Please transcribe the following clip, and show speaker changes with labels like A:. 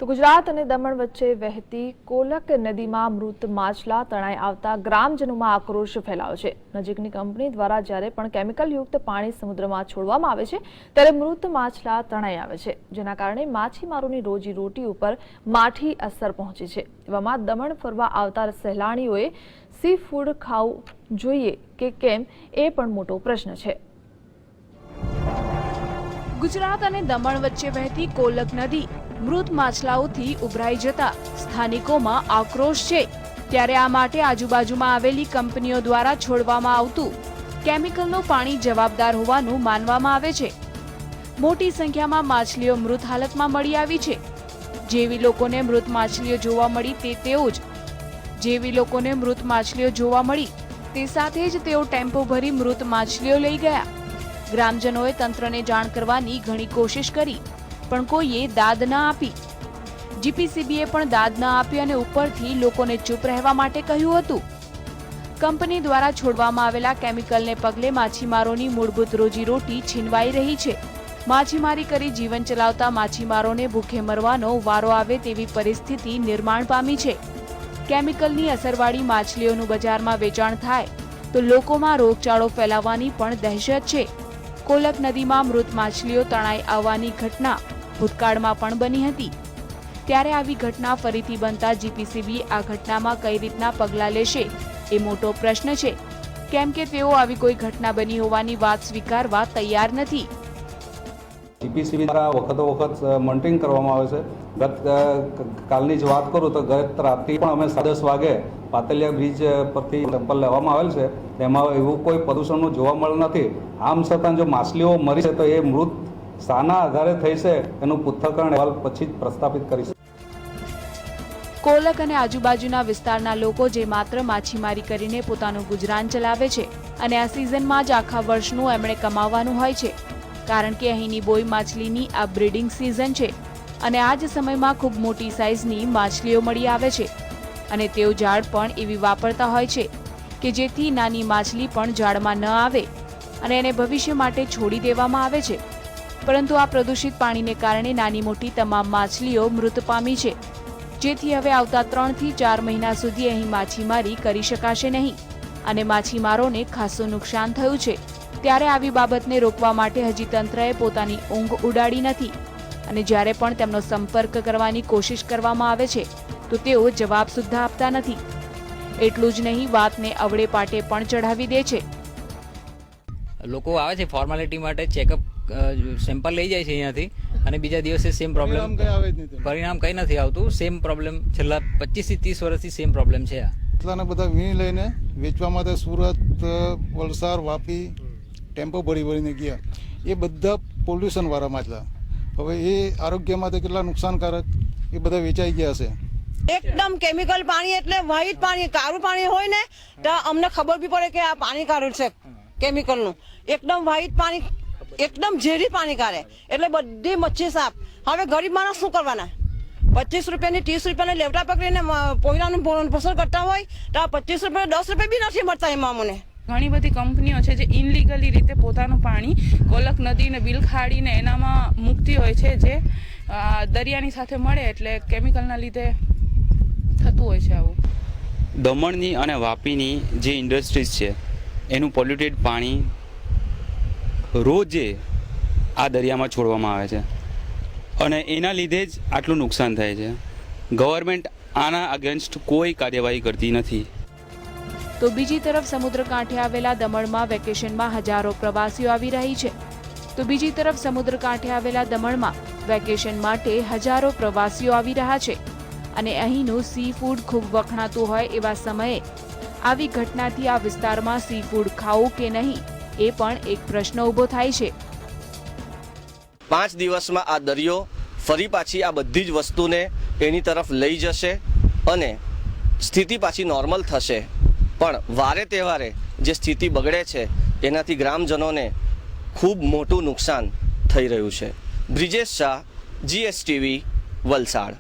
A: તો ગુજરાત અને દમણ વચ્ચે વહેતી કોલક નદીમાં મૃત માછલા તણાઈ આવતા ગ્રામજનોમાં આક્રોશ ફેલાયો છે। નજીકની કંપની દ્વારા જ્યારે પણ કેમિકલયુક્ત પાણી સમુદ્રમાં છોડવામાં આવે છે ત્યારે મૃત માછલા તણાઈ આવે છે, જેના કારણે માછીમારોની રોજીરોટી ઉપર માઠી અસર પહોંચી છે। એવામાં દમણ ફરવા આવતા સહેલાણીઓએ સી ફૂડ ખાવું જોઈએ કે કેમ એ પણ મોટો પ્રશ્ન છે।
B: ગુજરાત અને દમણ વચ્ચે વહેતી કોલક નદી મૃત માછલાઓથી ઉભરાઈ જતા સ્થાનિકોમાં આક્રોશ છે। ત્યારે આ માટે આજુબાજુમાં આવેલી કંપનીઓ દ્વારા છોડવામાં આવતું કેમિકલનું પાણી જવાબદાર હોવાનું માનવામાં આવે છે। મોટી સંખ્યામાં માછલીઓ મૃત હાલતમાં મળી આવી છે। જેવી લોકોને મૃત માછલીઓ જોવા મળી તે સાથે જ તેઓ ટેમ્પો ભરી મૃત માછલીઓ લઈ ગયા। ગ્રામજનોએ તંત્રને જાણ કરવાની ઘણી કોશિશ કરી, પણ કોઈએ દાદ ન આપી। જીપીસીબીએ પણ દાદ ન આપી અને ઉપરથી લોકોને ચૂપ રહેવા માટે કહ્યું હતું। કંપની દ્વારા છોડવામાં આવેલા કેમિકલને પગલે માછીમારોની મૂળભૂત રોજીરોટી છીનવાઈ રહી છે। માછીમારી કરી જીવન ચલાવતા માછીમારોને ભૂખે મરવાનો વારો આવે તેવી પરિસ્થિતિ નિર્માણ પામી છે। કેમિકલની અસરવાળી માછલીઓનું બજારમાં વેચાણ થાય તો લોકોમાં રોગચાળો ફેલાવાની પણ દહેશત છે। કોલક નદીમાં મૃત માછલીઓ તણાઈ આવવાની ઘટના ભૂતકાળમાં પણ બની હતી। ત્યારે આવી ઘટના ફરીથી બનતા જીપીસીબી આ ઘટનામાં કઈ રીતના પગલાં લેશે એ મોટો પ્રશ્ન છે, કેમ કે તેઓ આવી કોઈ ઘટના બની હોવાની વાત સ્વીકારવા તૈયાર નથી।
C: જીપીસીબી દ્વારા વખત મોનિટરિંગ કરવામાં આવે છે। ગત કાલની જ વાત કરું તો ગત રાત્રિ પણ અમે 10 વાગે પાતલિયા બ્રિજ પરથી સેમ્પલ લેવામાં આવેલ છે, તેમાં એવું કોઈ પ્રદૂષણનું જોવા મળે નથી। આમ છતાં જો માછલીઓ મરી છે તો એ મૃત શાના આધારે થઈ છે એનું પૃથ્થકરણ અહેવાલ પછી જ પ્રસ્થાપિત કરીશું।
B: કોલક અને આજુબાજુના વિસ્તારના લોકો જે માત્ર માછીમારી કરીને પોતાનું ગુજરાન ચલાવે છે અને આ સિઝનમાં જ આખા વર્ષનું એમણે કમાવાનું હોય છે, કારણ કે અહીંની બોઈ માછલીની આ બ્રીડિંગ સિઝન છે અને આ જ સમયમાં ખૂબ મોટી સાઇઝની માછલીઓ મળી આવે છે અને તેઓ જાળ પણ એવી વાપરતા હોય છે કે જેથી નાની માછલી પણ જાળમાં ન આવે અને એને ભવિષ્ય માટે છોડી દેવામાં આવે છે। પરંતુ આ પ્રદૂષિત પાણીને કારણે નાની મોટી તમામ માછલીઓ મૃત પામી છે, જેથી હવે આવતા 3 થી 4 મહિના સુધી અહીં માછીમારી કરી શકાશે નહીં અને માછીમારોને ખાસ્સું નુકસાન થયું છે। ત્યારે આવી બાબતને રોકવા માટે હજી તંત્રએ પોતાની ઊંઘ ઉડાડી નથી અને જ્યારે પણ તેમનો સંપર્ક કરવાની કોશિશ કરવામાં આવે છે તો તેઓ જવાબ સુદ્ધા આપતા નથી। એટલું જ નહીં, વાતને અવળે પાટે પણ ચઢાવી દે છે।
D: લોકો આવે છે ફોર્માલિટી માટે, ચેકઅપ સેમ્પલ લઈ જાય છે અહીંયાથી અને બીજા દિવસે સેમ પ્રોબ્લેમ, પરિણામ કંઈ નથી આવતું। સેમ પ્રોબ્લેમ છેલ્લા 25 થી 30 વર્ષથી સેમ પ્રોબ્લેમ છે।
E: એટલાને બધા વીણી લઈને વેચવા માટે સુરત, વલસાડ, વાપી ટેમ્પો ભરીને ગયા। એ બધા પોલ્યુશન વાળા માછલા, હવે એ આરોગ્ય માટે કેટલા નુકસાનકારક, એ બધા વેચાઈ ગયા છે।
F: એકદમ કેમિકલ પાણી એટલે વ્હાઈટ પાણી, કાળું પાણી હોય ને તો અમને ખબર બી પડે કે આ પાણી કાઢ્યું છે કેમિકલનું। એકદમ વ્હાઈટ પાણી, એકદમ ઝેરી પાણી કાઢે એટલે બધી મચ્છી સાફ। હવે ગરીબ માણસ શું કરવાના? 25 રૂપિયાની 30 રૂપિયાની લેવટા પકડીને પોઈરાનું પસંદ કરતા હોય તો 25 રૂપિયા 10 રૂપિયા બી નથી મળતા એમાં મને।
G: ઘણી બધી કંપનીઓ છે જે ઇનલીગલી રીતે પોતાનું પાણી કોલક નદીને બિલખાડીને એનામાં મૂકતી હોય છે, જે દરિયાની સાથે મળે એટલે કેમિકલના લીધે થતું હોય છે આવું।
H: દમણની અને વાપીની જે ઇન્ડસ્ટ્રીઝ છે એનું પોલ્યુટેડ પાણી રોજે આ દરિયામાં છોડવામાં આવે છે અને એના લીધે જ આટલું નુકસાન થાય છે। ગવર્મેન્ટ આના અગેન્સ્ટ કોઈ કાર્યવાહી કરતી નથી।
B: તો બીજી તરફ સમુદ્ર કાંઠે આવેલા દમણમાં વેકેશનમાં હજારો પ્રવાસીઓ આવી રહી છે। વેકેશન માટે હજારો પ્રવાસીઓ આવી રહ્યા છે અને અહીંનું સી ફૂડ ખૂબ વખણાતું હોય એવા સમયે આવી ઘટનાથી આ વિસ્તારમાં સી ફૂડ ખાવું કે નહીં એ પણ એક પ્રશ્ન ઊભો થાય છે।
I: 5 દિવસમાં આ દરિયો ફરી પાછી આ બધી જ વસ્તુને એની તરફ લઈ જશે અને સ્થિતિ પાછી નોર્મલ થશે, પણ વારે તહેવારે જે સ્થિતિ બગડે છે એનાથી ગ્રામજનોને ખૂબ મોટું નુકસાન થઈ રહ્યું છે। બ્રિજેશ શાહ, GSTV, વલસાડ।